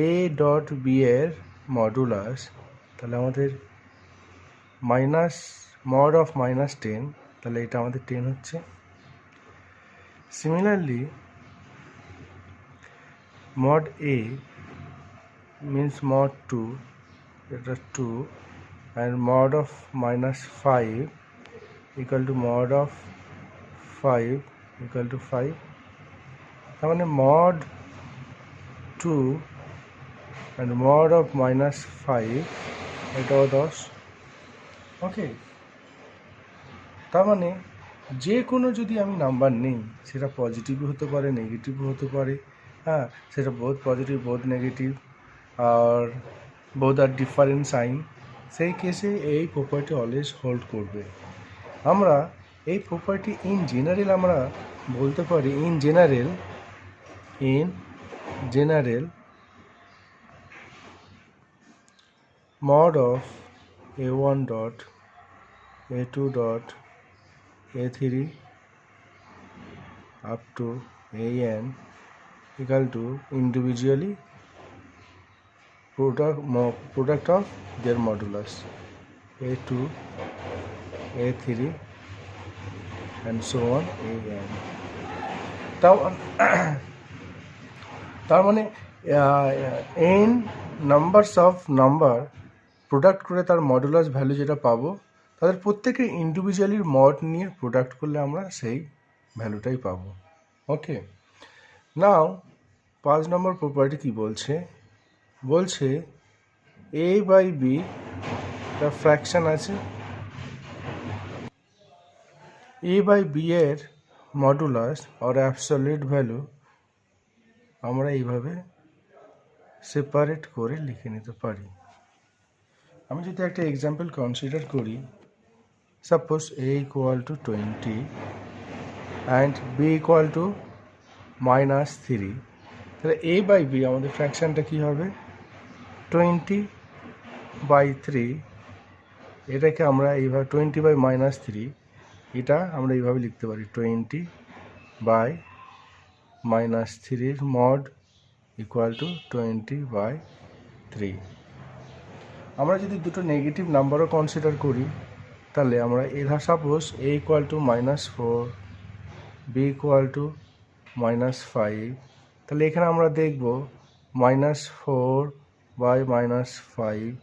এ dot B এর modulus, তাহলে আমাদের মাইনাস মড অফ -10, তাহলে এটা আমাদের 10 হচ্ছে। Similarly mod a means mod 2, এটা 2, and mod of -5 equal to mod of 5 equal to 5, তার মানে mod 2 and mod of -5 এটাও 10। ওকে, তার মানে যে কোনো যদি আমি নাম্বার নিই সেটা পজিটিভও হতে পারে, নেগেটিভও হতে পারে, হ্যাঁ, সেটা বোথ পজিটিভ বোথ নেগেটিভ আর বোথ আর ডিফারেন্ট সাইন, সেই কেসে এই প্রপার্টি অলওয়েজ হোল্ড করবে। আমরা এই প্রপার্টি ইন জেনারেল আমরা বলতে পারি, in general mod of a1 dot a2 dot a3 up to an equal to individually product of their modulus a2 a3 and so on an। তার মানে n numbers of number product করে তার modulus value যেটা পাবো, তাদের প্রত্যেকের ইন্ডিভিজুয়ালির mod নিয়ে product করলে আমরা সেই ভ্যালুটাই পাবো। ওকে, নাও 5 নম্বর প্রপার্টি কি বলছে, বলছে a বাই বি একটা ফ্র্যাকশন আছে, a বাই বি এর মডুলাস অর অ্যাবসলিউট ভ্যালু আমরা এইভাবে সেপারেট করে লিখে নিতে পারি। আমি যদি একটা এক্সাম্পল কনসিডার করি, suppose a equal two 20 and b equal two -3, তাহলে a বাই বি আমাদের ফ্র্যাকশানটা কী হবে, 20/3, এটাকে আমরা এইভাবে 20/-3, এটা আমরা এইভাবে লিখতে পারি 20/-3 মড ইকুয়াল টু 20/3। আমরা যদি দুটো নেগেটিভ নাম্বারও কনসিডার করি, তাহলে আমরা এধা suppose a equal to -4 b equal to -5, তাহলে এখানে আমরা দেখব -4/-5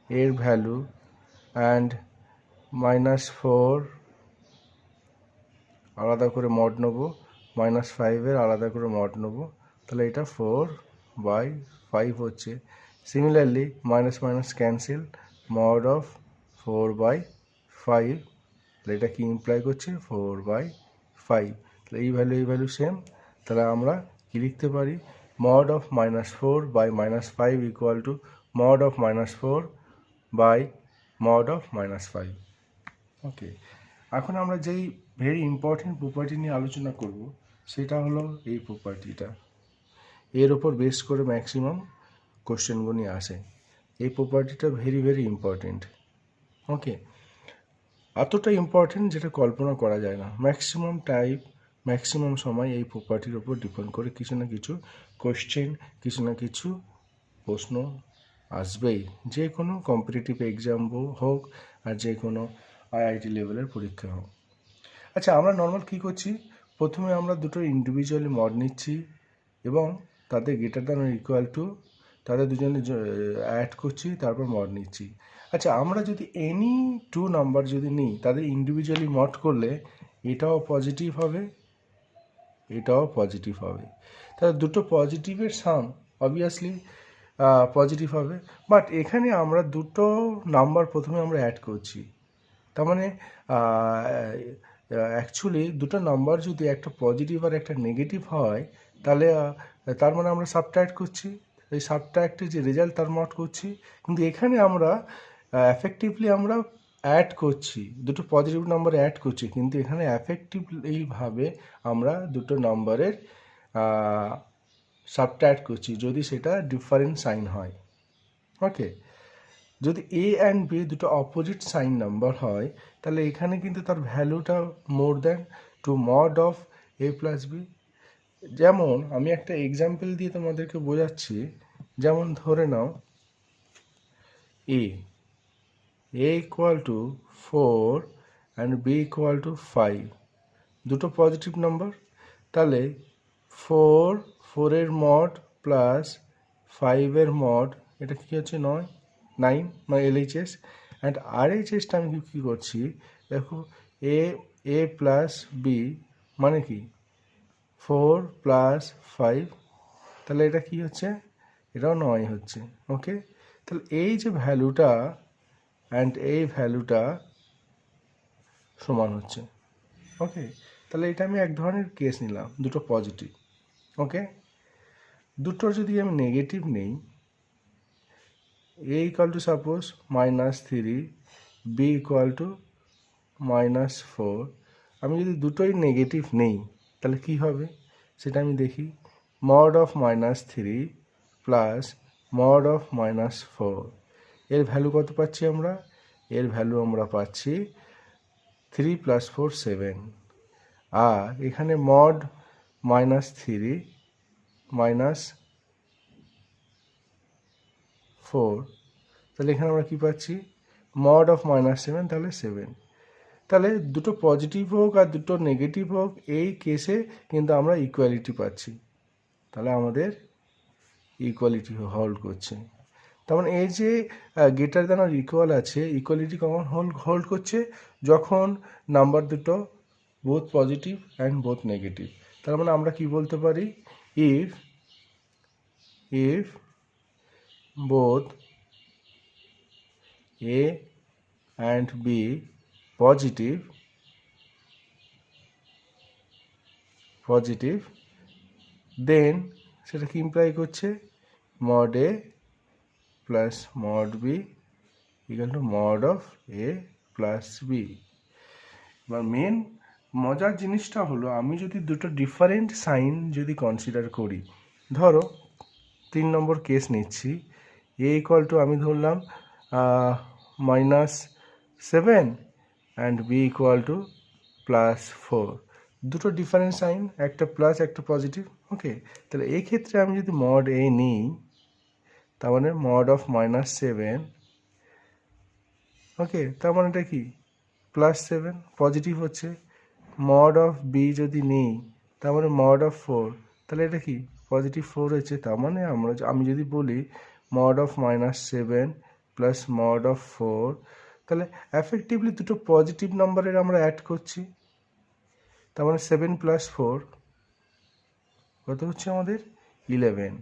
এর ভ্যালু অ্যান্ড -4 আলাদা করে মড নেব, -5 আলাদা করে মড নেব, তাহলে এটা 4/5 হচ্ছে। Similarly minus cancel, mod of 4/5, তাহলে এটা কি ইমপ্লাই করছে 4/5, তাহলে এই ভ্যালু সেম, তাহলে আমরা কি লিখতে পারি, mod of -4/-5 equal to mod of -mod of -5। Okay, এখন আমরা যেই ভেরি ইম্পর্টেন্ট প্রপার্টি নিয়ে আলোচনা করব সেটা হলো এই প্রপার্টিটা, এর ওপর বেস করে ম্যাক্সিমাম কোশ্চেনগুলি আসে। এই প্রপার্টিটা ভেরি ইম্পর্টেন্ট। ওকে, এতটা ইম্পর্টেন্ট যেটা কল্পনা করা যায় না। ম্যাক্সিমাম সময় এই প্রপার্টির ওপর ডিপেন্ড করে কিছু না কিছু কোশ্চেন, কিছু না কিছু প্রশ্ন আসবেই, যে কোনো কম্পিটিটিভ এক্সাম হোক আর যে কোনো আইআইটি লেভেলের পরীক্ষা হোক। আচ্ছা, আমরা নর্মাল কী করছি, প্রথমে আমরা দুটো ইন্ডিভিজুয়ালি মড নিচ্ছি এবং তাদের গ্রেটার দ্যান ইকুয়াল টু, তাদের দুজনে অ্যাড করছি, তারপর মড নিচ্ছি। আচ্ছা, আমরা যদি এনি 2 নাম্বার যদি নিই, তাদের ইন্ডিভিজুয়ালি মড করলে এটাও পজিটিভ হবে, এটাও পজিটিভ হবে, তাহলে দুটো পজিটিভের সাম অবভিয়াসলি পজিটিভ হবে। বাট এখানে আমরা দুটো নাম্বার প্রথমে আমরা অ্যাড করছি, তার মানে অ্যাকচুয়ালি দুটো নাম্বার যদি একটা পজিটিভ আর একটা নেগেটিভ হয়, তাহলে তার মানে আমরা সাবট্রাক্ট করছি, এই সাবট্রাক্টের যে রেজাল্ট তার মড করছি, কিন্তু এখানে আমরা এফেক্টিভলি আমরা অ্যাড করছি, দুটো পজিটিভ নাম্বার অ্যাড করছি, কিন্তু এখানে এফেক্টিভলিভাবে আমরা দুটো নাম্বারের সাবট্রাক্ট করছি যদি সেটা ডিফারেন্ট সাইন হয়। ওকে, যদি এ অ্যান্ড বি দুটো অপোজিট সাইন নাম্বার হয়, তাহলে এখানে কিন্তু তার ভ্যালুটা more than to mod of a plus b. যেমন আমি একটা এক্সাম্পল দিয়ে তোমাদেরকে বোঝাচ্ছি, যেমন ধরে নাও a equal to 4 and b equal to 5, দুটো পজিটিভ নাম্বার। তাহলে 4 এর মড প্লাস 5 এর মড, এটা কি হচ্ছে 9 মানে LHS। অ্যান্ড RHSটা আমি কী করছি দেখো, a প্লাস বি মানে কি 4 প্লাস 5, তাহলে এটা কি হচ্ছে, এটাও 9 হচ্ছে। ওকে, তাহলে এই যে ভ্যালুটা অ্যান্ড এই ভ্যালুটা সমান হচ্ছে। ওকে, তাহলে এটা আমি এক ধরনের কেস নিলাম, দুটো পজিটিভ। ওকে, দুটোর যদি আমি নেগেটিভ নেই, a equal two suppose -3, b equal to -4, আমি যদি দুটোই নেগেটিভ নেই তাহলে কি হবে সেটা আমি দেখি। Mod of -3 plus mod of -4, এর ভ্যালু কত পাচ্ছি আমরা? এর ভ্যালু আমরা পাচ্ছি 3 + 4 7। আর এখানে মড -3 -4, তাহলে এখানে আমরা কি পাচ্ছি? মড অফ -7, তাহলে 7। তাহলে দুটো পজিটিভ হোক আর দুটো নেগেটিভ হোক, এই কেসে কিন্তু আমরা ইকুয়ালিটি পাচ্ছি। তাহলে আমাদের ইকুয়ালিটি হোল্ড করছে। তার মানে এই যে গ্রেটার দ্যান আর ইকুয়াল আছে, ইকুয়ালিটি কখন হোল্ড করছে? যখন নাম্বার দুটো both positive and both negative. তার মানে আমরা কি বলতে পারি? If both a and b positive, then সেটা কি ইমপ্লাই করছে? Mod a plus mod b equal to mod of a plus b। এবার মেন মজার জিনিসটা হলো, আমি যদি দুটো ডিফারেন্ট সাইন যদি কনসিডার করি, ধরো 3 নম্বর কেস নিচ্ছি, a ইকুয়াল টু আমি ধরলাম -7 অ্যান্ড b ইকুয়াল টু +4, দুটো ডিফারেন্ট সাইন, একটা প্লাস একটা পজিটিভ। ওকে, তাহলে এই ক্ষেত্রে আমি যদি মড a নিই, তার মানে মড অফ -7, ওকে, তার মানে এটা কি +7 পজিটিভ হচ্ছে। মড অফ বি যদি নিই, তার মানে মড অফ 4, তাহলে এটা কি পজিটিভ 4 হচ্ছে। তার মানে আমি যদি বলি mod of -7 plus mod of 4, তাহলে এফেক্টিভলি দুটো পজিটিভ নাম্বারের আমরা অ্যাড করছি। তার মানে 7 + 4 কত হচ্ছে আমাদের? 11।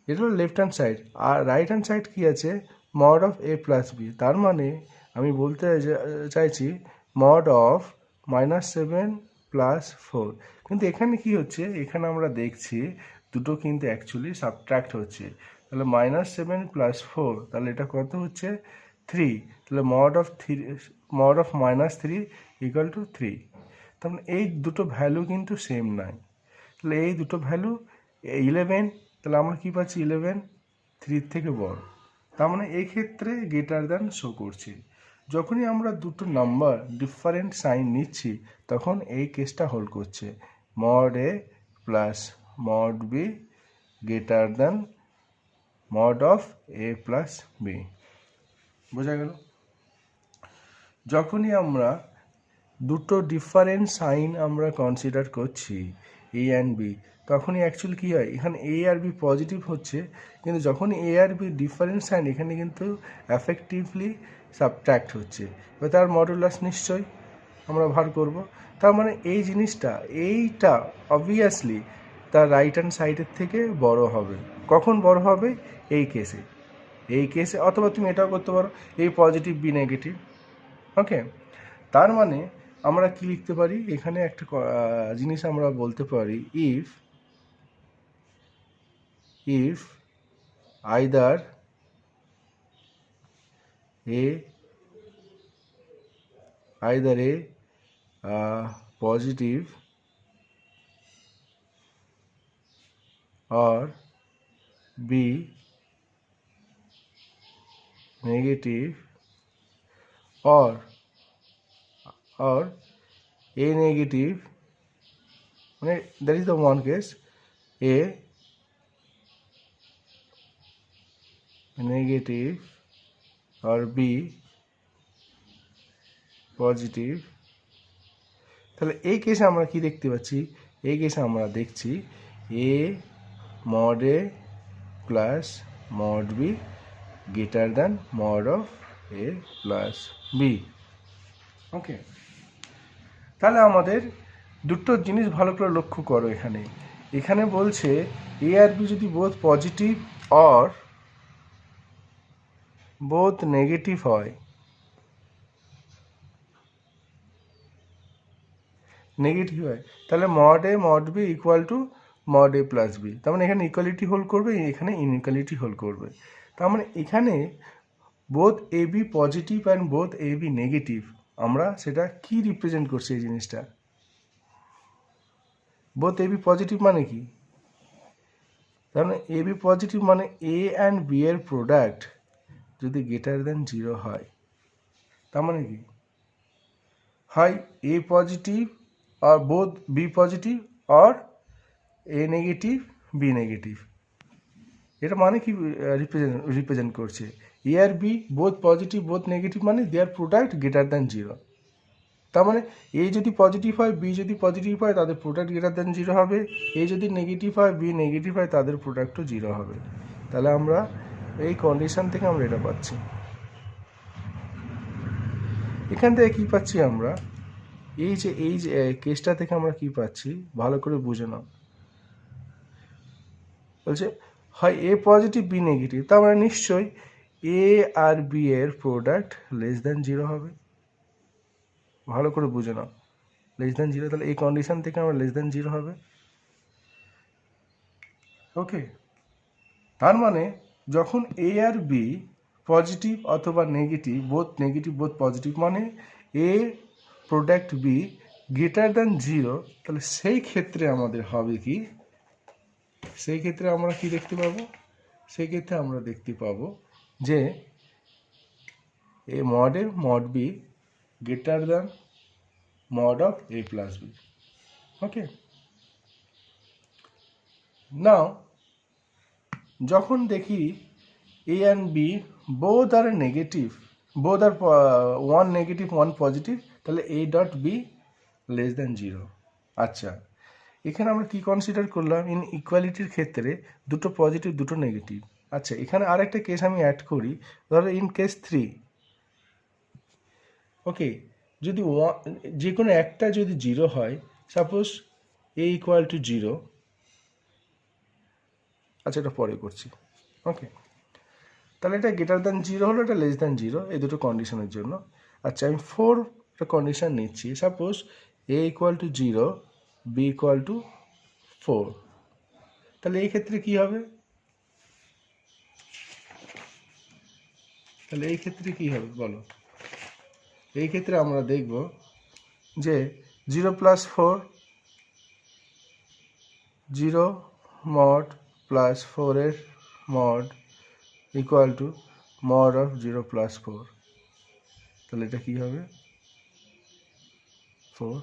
এটা হলো লেফট হ্যান্ড সাইড। আর রাইট হ্যান্ড সাইড কি আছে? Mod of a plus b। তার মানে আমি বলতে চাইছি মড অফ -7 + 4। কিন্তু এখানে কি হচ্ছে? এখানে আমরা দেখছি দুটো কিন্তু অ্যাকচুয়ালি সাবট্র্যাক্ট হচ্ছে। তাহলে -7 + 4, তাহলে এটা কত হচ্ছে? 3। তাহলে মড অফ -3 ইকুয়াল টু 3। তার মানে এই দুটো ভ্যালু কিন্তু সেম নয়। তাহলে এই দুটো ভ্যালু 11, তাহলে আমরা কী পাচ্ছি? 11 3 থেকে বড়। তার মানে এই ক্ষেত্রে গ্রেটার দ্যান শো করছে। যখনই আমরা দুটো নাম্বার ডিফারেন্ট সাইন নিচ্ছি, তখন এই কেসটা হোল্ড করছে। Mod a plus mod b greater than mod of a plus b। বোঝা গেল? যখনই আমরা দুটো ডিফারেন্ট সাইন আমরা কনসিডার করছি a অ্যান্ড b, তখনই অ্যাকচুয়ালি কী হয়? এখানে a আর b পজিটিভ হচ্ছে, কিন্তু যখন a আর b ডিফারেন্ট সাইন, এখানে কিন্তু এফেক্টিভলি সাবট্র্যাক্ট হচ্ছে। এবার তার মডুলাস নিশ্চয়ই আমরা ভার করব। তার মানে এই জিনিসটা, এইটা অবভিয়াসলি তার রাইট হ্যান্ড সাইডের থেকে বড় হবে। কখন বড় হবে? এই কেসে, অথবা তুমি এটাও করতে পারো, এই পজিটিভ বি নেগেটিভ। ওকে, তার মানে আমরা কি লিখতে পারি? এখানে একটা জিনিস আমরা বলতে পারি, if either A positive or b negative or a negative, মানে that is the one case, a negative আর বি পজিটিভ, তাহলে এই কেসে আমরা কি দেখতে পাচ্ছি? এই কেসে আমরা দেখছি a mod a plus mod b greater than mod of a plus b. Okay, তাহলে আমাদের দুটো জিনিস ভালো করে লক্ষ্য করো। এখানে বলছে এ আর বি যদি both positive or both negative হয়, তাহলে mod a mod b equal to mod a plus b. তার মানে এখানে ইকুয়ালিটি হোল্ড করবে, এখানে ইনইকুয়ালিটি হোল্ড করবে। তার মানে এখানে both a b positive and both a b negative, আমরা সেটা কি রিপ্রেজেন্ট করছি? এই জিনিসটা বোথ এ বি পজিটিভ মানে কি? তার মানে এ বি পজিটিভ মানে এ অ্যান্ড বি এর প্রোডাক্ট যদি গ্রেটার দ্যান 0 হয়, তার মানে কি হয় এ পজিটিভ আর বোথ বি পজিটিভ আর এ নেগেটিভ বি নেগেটিভ। এটা মানে কি রিপ্রেজেন্ট করছে? এ আর b both positive both negative মানে দেয়ার প্রোডাক্ট গ্রেটার দ্যান 0। তার মানে এ যদি পজিটিভ হয় বি যদি পজিটিভ হয় তাদের প্রোডাক্ট গ্রেটার দ্যান 0 হবে, এ যদি নেগেটিভ হয় বি নেগেটিভ হয় তাদের প্রোডাক্টও 0 হবে। তাহলে আমরা এই কন্ডিশন থেকে আমরা এটা পাচ্ছি। এখান থেকে কী পাচ্ছি আমরা? এই যে কেসটা থেকে আমরা কি পাচ্ছি ভালো করে বুঝে নাও। বলছে হয় এ পজিটিভ বি নেগেটিভ, তার মানে নিশ্চয়ই এ আর বি এর প্রোডাক্ট লেস দ্যান 0 হবে। ভালো করে বুঝে নাও, লেস দ্যান 0, তাহলে এই কন্ডিশন থেকে আমরা লেস দ্যান 0 হবে। ওকে, তার মানে যখন এ আর বি পজিটিভ অথবা নেগেটিভ বোথ পজিটিভ মানে এ প্রোডাক্ট বি গ্রেটার দ্যান 0, তাহলে সেই ক্ষেত্রে আমাদের হবে কি? সেই ক্ষেত্রে আমরা কি দেখতে পাবো? সেই ক্ষেত্রে আমরা দেখতে পাবো যে a mod b greater than mod of a plus b. Okay, now যখন দেখি a and b both are negative, both are one negative one positive, তাহলে a dot b less than 0। আচ্ছা, এখানে আমরা কি কনসিডার করলাম? ইন ইকুয়ালিটির ক্ষেত্রে দুটো পজিটিভ দুটো নেগেটিভ। আচ্ছা, এখানে আরেকটা কেস আমি অ্যাড করি, ধরো ইন কেস 3। ওকে, যদি যে কোনো একটা যদি 0 হয়, সাপোজ এ ইকুয়াল টু 0। আচ্ছা, এটা পরে করছি। ওকে, তাহলে এটা গ্রেটার দ্যান 0 হলো, এটা লেস দ্যান 0, এই দুটো কন্ডিশনের জন্য। আচ্ছা, আমি 4 একটা কন্ডিশন নিচ্ছি। Suppose a equal to 0 b equal to 4, তাহলে এই ক্ষেত্রে কি হবে? বলো। এই ক্ষেত্রে আমরা দেখব যে 0 প্লাস 4 0 মড প্লাস 4 এর mod equal to mod of 0 plus 4, তাহলে এটা কি হবে? 4।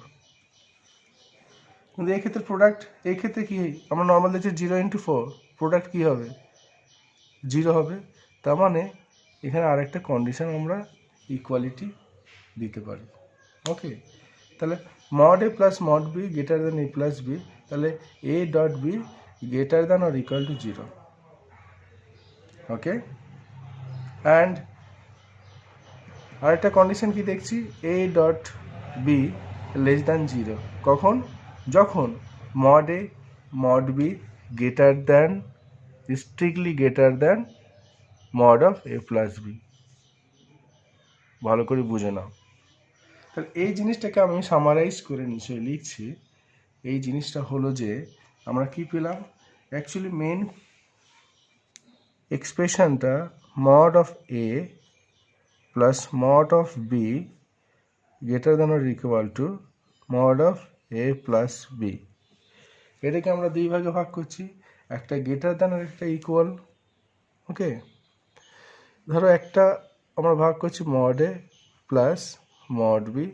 কিন্তু এই ক্ষেত্রে প্রোডাক্ট, এই ক্ষেত্রে কি আমরা নর্মাল দেখছি 0 ইন্টু 4, প্রোডাক্ট কী হবে? 0 হবে। তার মানে এখানে আরেকটা কন্ডিশন আমরা ইকুয়ালিটি দিতে পারি। ওকে, তাহলে mod a plus mod b greater than a plus b, তাহলে a dot b greater than or equal to 0। Okay, and আরেকটা কন্ডিশন কি দেখছি? A dot b less than 0 কখন? যখন mod a mod b greater than strictly greater than mod of a plus b. ভালো করে বুঝে নাও। তাহলে এই জিনিসটাকে আমি সামারাইজ করে নিশ্চয়ই লিখছি। এই জিনিসটা হলো যে আমরা কি পেলাম? অ্যাকচুয়ালি মেন এক্সপ্রেশনটা mod of a plus mod of b greater than or equal to mod of a plus b. এটাকে আমরা দুই ভাগে ভাগ করছি, একটা গ্রেটার দ্যান আর একটা ইকুয়াল। ওকে, ধরো একটা আমরা ভাগ করছি mod a plus mod b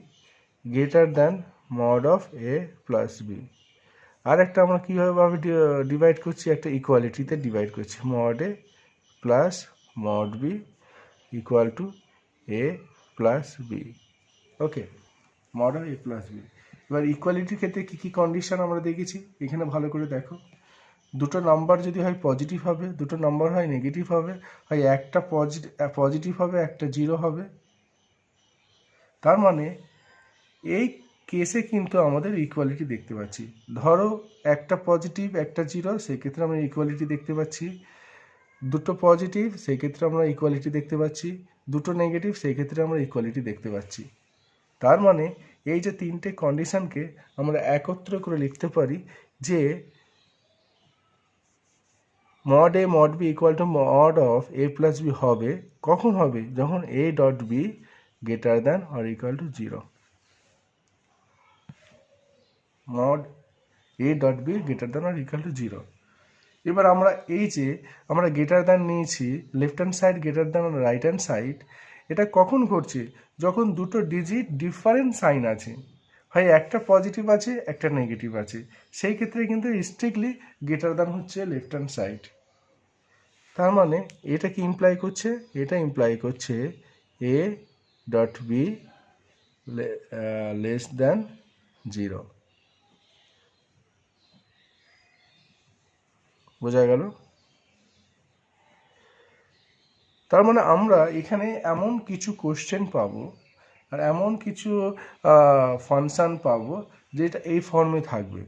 greater than mod of a plus b. আর একটা আমরা কীভাবে ডিভাইড করছি? একটা ইকুয়ালিটিতে ডিভাইড করছি, mod a plus mod b equal to a plus b। Okay, mod of a plus b। এবার ইকুয়ালিটির ক্ষেত্রে কী কী কন্ডিশন আমরা দেখেছি এখানে ভালো করে দেখো। দুটো নাম্বার যদি হয় পজিটিভ হবে, দুটো নাম্বার হয় নেগেটিভ হবে, হয় একটা পজিটিভ হবে, একটা জিরো হবে। তার মানে এই কেসে কিন্তু আমাদের ইকুয়ালিটি দেখতে পাচ্ছি। ধরো একটা পজিটিভ একটা জিরো, সেক্ষেত্রে আমরা ইকুয়ালিটি দেখতে পাচ্ছি। দুটো পজিটিভ, সেক্ষেত্রে আমরা ইকুয়ালিটি দেখতে পাচ্ছি। দুটো নেগেটিভ, সেই ক্ষেত্রে আমরা ইকুয়ালিটি দেখতে পাচ্ছি। তার মানে এই যে তিনটে কন্ডিশনকে আমরা একত্র করে লিখতে পারি যে mod a mod b equal to mod of a plus b হবে। কখন হবে? যখন a dot b greater than or equal to zero. mod a dot b greater than or equal to zero. এবার আমরা এই যে আমরা গ্রেটার দ্যান নিয়েছি, left hand side greater than right hand side, এটা কখন ঘটছে? যখন দুটো ডিজিট ডিফারেন্ট সাইন আছে, হয় একটা পজিটিভ আছে একটা নেগেটিভ আছে, সেই ক্ষেত্রে কিন্তু স্ট্রিক্টলি গ্রেটার দ্যান হচ্ছে লেফট হ্যান্ড সাইড। তার মানে এটা কি ইমপ্লাই করছে? এটা ইমপ্লাই করছে a dot b less than zero. বোঝা গেল? তার মানে আমরা এখানে এমন কিছু কোশ্চেন পাবো আর এমন কিছু ফাংশান পাবো যেটা এই ফর্মে থাকবে।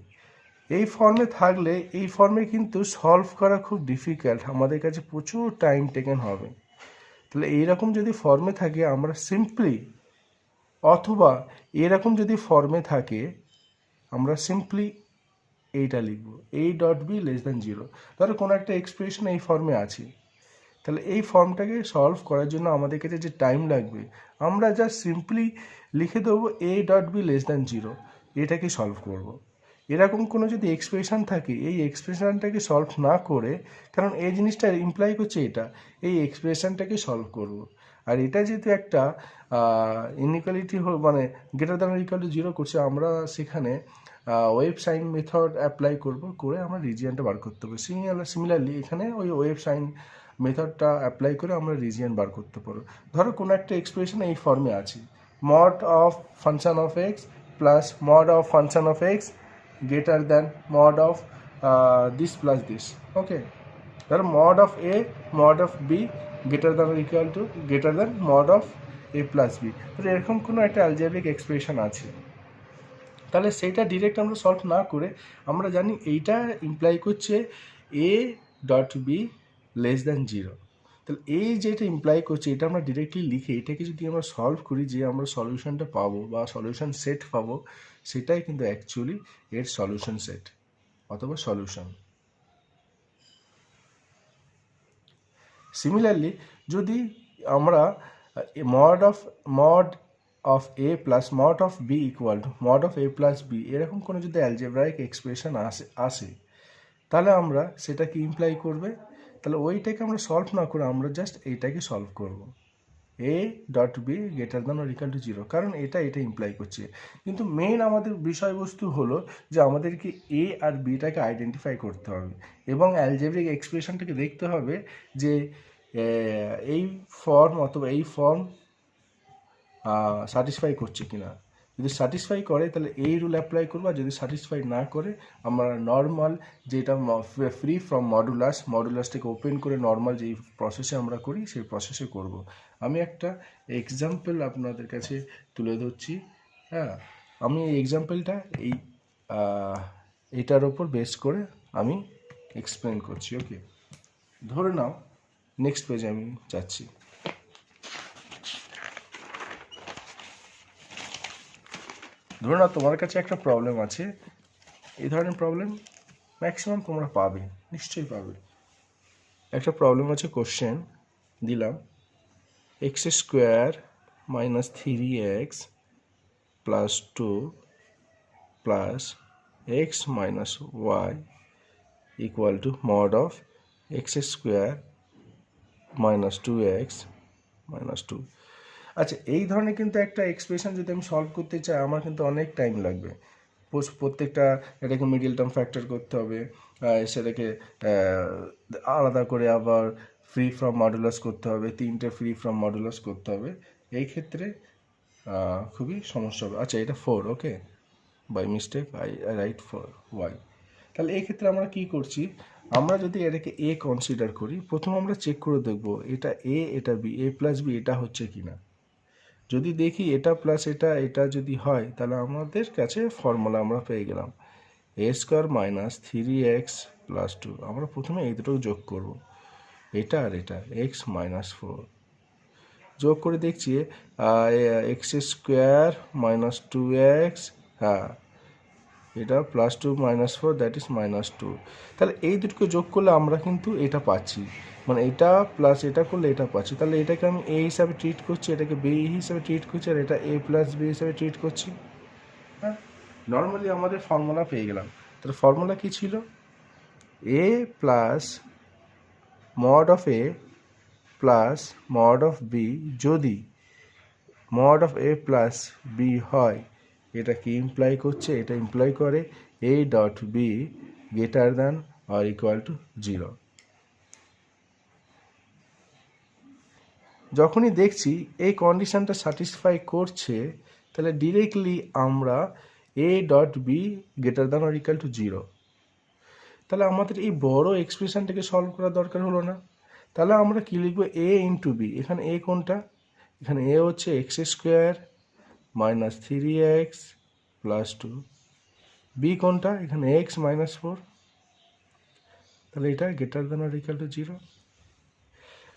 এই ফর্মে থাকলে এই ফর্মে কিন্তু সলভ করা খুব ডিফিকাল্ট, আমাদের কাছে প্রচুর টাইম টেকেন হবে। তাহলে এইরকম যদি ফর্মে থাকে আমরা সিম্পলি, অথবা এরকম যদি ফর্মে থাকে আমরা সিম্পলি এইটা লিখব, a dot b less than zero. ধরো কোনো একটা এক্সপ্রেশন এই ফর্মে আছে, তাহলে এই ফর্মটাকে সলভ করার জন্য আমাদের কাছে যে টাইম লাগবে, আমরা জাস্ট সিম্পলি লিখে দেবো a dot b less than zero, এটাকে সলভ করব। এরকম কোনো যদি এক্সপ্রেশন থাকে, এই এক্সপ্রেশনটাকে সলভ না করে, কারণ এই জিনিসটা ইমপ্লাই করছে এটা, এই এক্সপ্রেশনটাকে সলভ করব। আর এটা যেহেতু একটা ইনইকুয়ালিটি মানে greater than equal to zero করছে, আমরা সেখানে ওয়েভ সাইন মেথড অ্যাপ্লাই করব, করে আমরা রিজিয়নটা বার করতে হবে। সিমিলারলি এখানে ওই ওয়েভ সাইন মেথডটা অ্যাপ্লাই করে আমরা রিজিয়ন বার করতে পারবো। ধরো কোনো একটা এক্সপ্রেশন এই ফর্মে আছে, mod of function of x plus mod of function of x greater than mod of this plus this. Okay, ধরো mod of a mod of b greater than equal to greater than mod of a plus b. তাহলে এরকম কোনো একটা algebraic expression আছে, তাহলে সেইটা direct আমরা solve না করে আমরা জানি এইটা ইমপ্লাই করছে a dot b less than zero. তাহলে এই যেটা ইমপ্লাই করছে এটা আমরা ডিরেক্টলি লিখে এটাকে যদি আমরা সলভ করি, যে আমরা সলিউশনটা পাবো বা সলিউশন সেট পাবো, সেটাই কিন্তু অ্যাকচুয়ালি এর সলিউশন সেট অথবা সলিউশন। সিমিলারলি যদি আমরা mod of a plus mod of b equal to mod of a plus b, এরকম কোনো যদি অ্যালজেব্রাইক এক্সপ্রেশন আসে তাহলে আমরা সেটা কি ইমপ্লাই করবে? তাহলে ওইটাকে আমরা সলভ না করে আমরা জাস্ট এইটাকে সলভ করব, a dot b greater than or equal to zero, কারণ এটা ইমপ্লাই করছে। কিন্তু মেইন আমাদের বিষয়বস্তু হলো যে আমাদেরকে এ আর বিটাকে আইডেন্টিফাই করতে হবে এবং অ্যালজেব্রিক এক্সপ্রেশনটাকে দেখতে হবে যে এই ফর্ম অথবা এই ফর্ম স্যাটিসফাই করছে কিনা। যদি স্যাটিসফাই করে তাহলে এই রুল অ্যাপ্লাই করবো, আর যদি স্যাটিসফাই না করে আমরা নর্মাল যেটা ফ্রি ফ্রম মডুলাসটাকে ওপেন করে নর্মাল যেই প্রসেসে আমরা করি সেই প্রসেসে করব। আমি একটা এক্সাম্পল আপনাদের কাছে তুলে ধরছি। হ্যাঁ, আমি এই এক্সাম্পলটা এইটার ওপর বেস করে আমি এক্সপ্লেন করছি। ওকে, ধরে নাও নেক্সট পেজে আমি যাচ্ছি। ধরো না তোমার কাছে একটা প্রবলেম আছে, এই ধরনের প্রবলেম ম্যাক্সিমাম তোমরা পাবে, নিশ্চয়ই পাবে। একটা প্রবলেম আছে, কোশ্চেন দিলাম x square minus 3x plus 2 plus x minus y equal to mod of x square minus 2x minus 2। আচ্ছা, এই ধরনের কিন্তু একটা এক্সপ্রেশন যদি আমি সলভ করতে চাই আমার কিন্তু অনেক টাইম লাগবে। প্রত্যেকটা এটাকে মিডল টার্ম ফ্যাক্টর করতে হবে, সেটাকে আলাদা করে আবার ফ্রি ফ্রম মডুলাস করতে হবে, 3টে ফ্রি ফ্রম মডুলাস করতে হবে, এই ক্ষেত্রে খুবই সমস্যা হবে। আচ্ছা, এটা 4, okay, by mistake I write 4 y. তাহলে এই ক্ষেত্রে আমরা কি করছি, আমরা যদি এটাকে এ কনসিডার করি, প্রথম আমরা চেক করে দেখব এটা এ, এটা বি, এ প্লাস বি এটা হচ্ছে কি না। যদি দেখি এটা প্লাস এটা যদি হয়, তাহলে আমাদের কাছে ফর্মুলা আমরা পেয়ে গেলাম এ স্কোয়ার মাইনাস 3x প্লাস 2। আমরা প্রথমে এই দুটো যোগ করব, এটা আর এটা, এক্স মাইনাস 4 যোগ করে দেখছি এক্স স্কোয়ার মাইনাস 2x, হ্যাঁ এটা plus 2 minus 4 that is minus 2। তাহলে এই দুটোকে যোগ করলে আমরা কিন্তু এটা পাচ্ছি, মানে এটা প্লাস এটা করলে এটা পাচ্ছি। তাহলে এটাকে আমি এ হিসাবে ট্রিট করছি, এটাকে বি হিসাবে ট্রিট করছি, আর এটা এ প্লাস বি হিসাবে ট্রিট করছি। হ্যাঁ, নর্মালি আমাদের ফর্মুলা পেয়ে গেলাম। তাহলে ফর্মুলা কী ছিল, a plus mod of a plus mod of b যদি mod of a plus b হয়, এটা কি ইমপ্লাই করছে, এটা ইমপ্লাই করে a dot b greater than or equal to 0। যখনই দেখছি এই কন্ডিশনটা স্যাটিসফাই করছে, তাহলে ডিরেক্টলি আমরা a dot b greater than or equal to 0, তাহলে আমাদের এই বড় এক্সপ্রেশনটাকে সলভ করার দরকার হলো না। তাহলে আমরা কী লিখবো, এ ইন্টু বি, এখানে এ কোনটা, এখানে এ হচ্ছে x square minus 3x plus 2, b কোনটা, এখানে এক্স মাইনাস 4, তাহলে এটা greater than or equal to 0।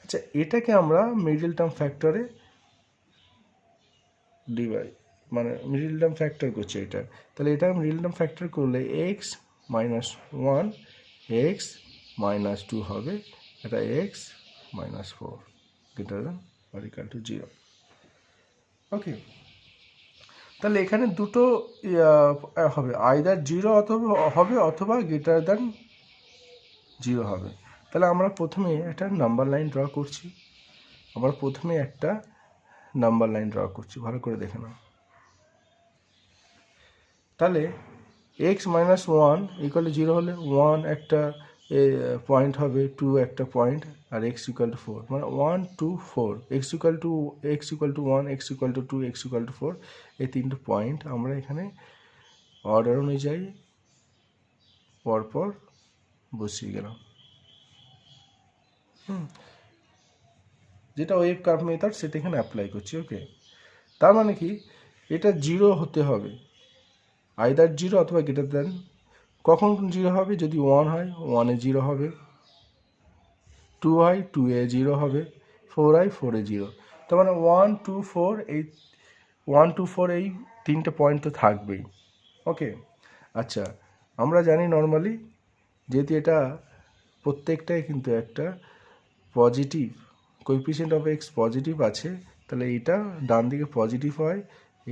আচ্ছা, এটাকে আমরা মিডল টার্ম ফ্যাক্টরে ডিভাইড, মানে মিডল টার্ম ফ্যাক্টর করছি এটা, তাহলে এটা মিডল টার্ম ফ্যাক্টর করলে এক্স মাইনাস 1 এক্স মাইনাস 2 হবে, এটা x minus 4 greater than or equal to 0। Okay, তাহলে এখানে দুটো হবে, আইদার 0 অথবা গ্রেটার দ্যান 0 হবে। তাহলে আমরা প্রথমে একটা নাম্বার লাইন ড্র করছি, ভালো করে দেখে নাও। তাহলে এক্স মাইনাস 1 ইকুয়াল টু 0 হলে 1 একটা পয়েন্ট হবে, 2 একটা পয়েন্ট, আর এক্স ইকুয়াল টু 4, মানে 1 2 4, x equal to 1, x equal to 2, x equal to 4, এই 3টে পয়েন্ট আমরা এখানে অর্ডার অনুযায়ী পরপর বসিয়ে গেলাম। যেটা ওয়েভ কার্ভ মেথড সেটা এখানে অ্যাপ্লাই করছি। ওকে, তার মানে কি, এটা 0 হতে হবে, আইদার 0 অথবা গ্রেটার দ্যান। কখন 0 হবে, যদি 1 হয় 1 এ 0 হবে, 2 হয় 2 এ 0 হবে, 4 হয় 4 এ 0। তার মানে 1 2 4, এই 1 2 4 এই 3টে পয়েন্ট তো থাকবেই। ওকে, আচ্ছা, আমরা জানি নর্মালি যেহেতু এটা প্রত্যেকটাই কিন্তু একটা positive, coefficient of x positive আছে, তাহলে এটা ডান দিকে পজিটিভ হয়,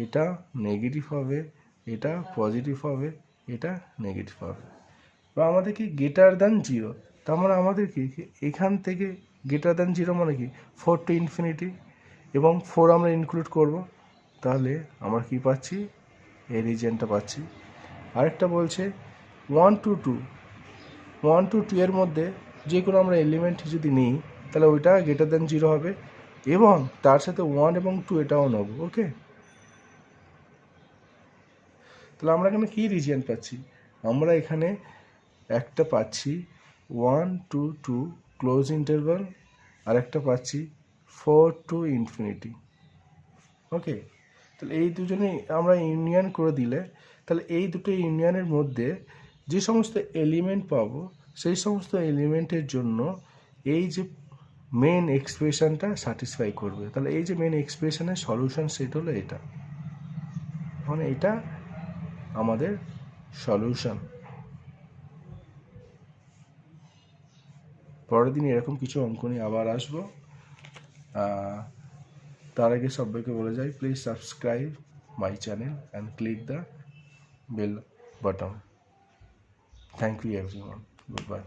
এটা নেগেটিভ হবে, এটা পজিটিভ হবে, এটা নেগেটিভ হবে। বা আমাদের কি গ্রেটার দ্যান 0, তার মানে আমাদের কি এখান থেকে গ্রেটার দ্যান 0 মানে কি 4 টু ইনফিনিটি, এবং 4 আমরা ইনক্লুড করব, তাহলে আমরা কি পাচ্ছি, এই রিজিয়নটা পাচ্ছি। আরেকটা বলছে 1 টু 2 এর মধ্যে যে কোনো আমরা এলিমেন্ট যদি নিই, তাহলে ওইটা গ্রেটার দ্যান 0 হবে, এবং তার সাথে 1 এবং 2 এটাও নেব। ওকে, তাহলে আমরা এখানে কী রিজিয়ন পাচ্ছি, আমরা এখানে একটা পাচ্ছি 1 2 2 ক্লোজ ইন্টারভাল, আর একটা পাচ্ছি 4 টু ইনফিনিটি। ওকে, তাহলে এই দুজনেই আমরা ইউনিয়ন করে দিলে, তাহলে এই দুটো ইউনিয়নের মধ্যে যে সমস্ত এলিমেন্ট পাবো, সেই সমস্ত এলিমেন্টের জন্য এই যে মেন এক্সপ্রেশনটা স্যাটিসফাই করবে। তাহলে এই যে মেন এক্সপ্রেশনের সলিউশন সেট হলো এটা, মানে এটা আমাদের সলিউশন। পরের দিন এরকম কিছু অঙ্ক নিয়ে আবার আসবো। তার আগে সবাইকে বলে যাই, please subscribe my channel and click the bell button. Thank you everyone, good bye.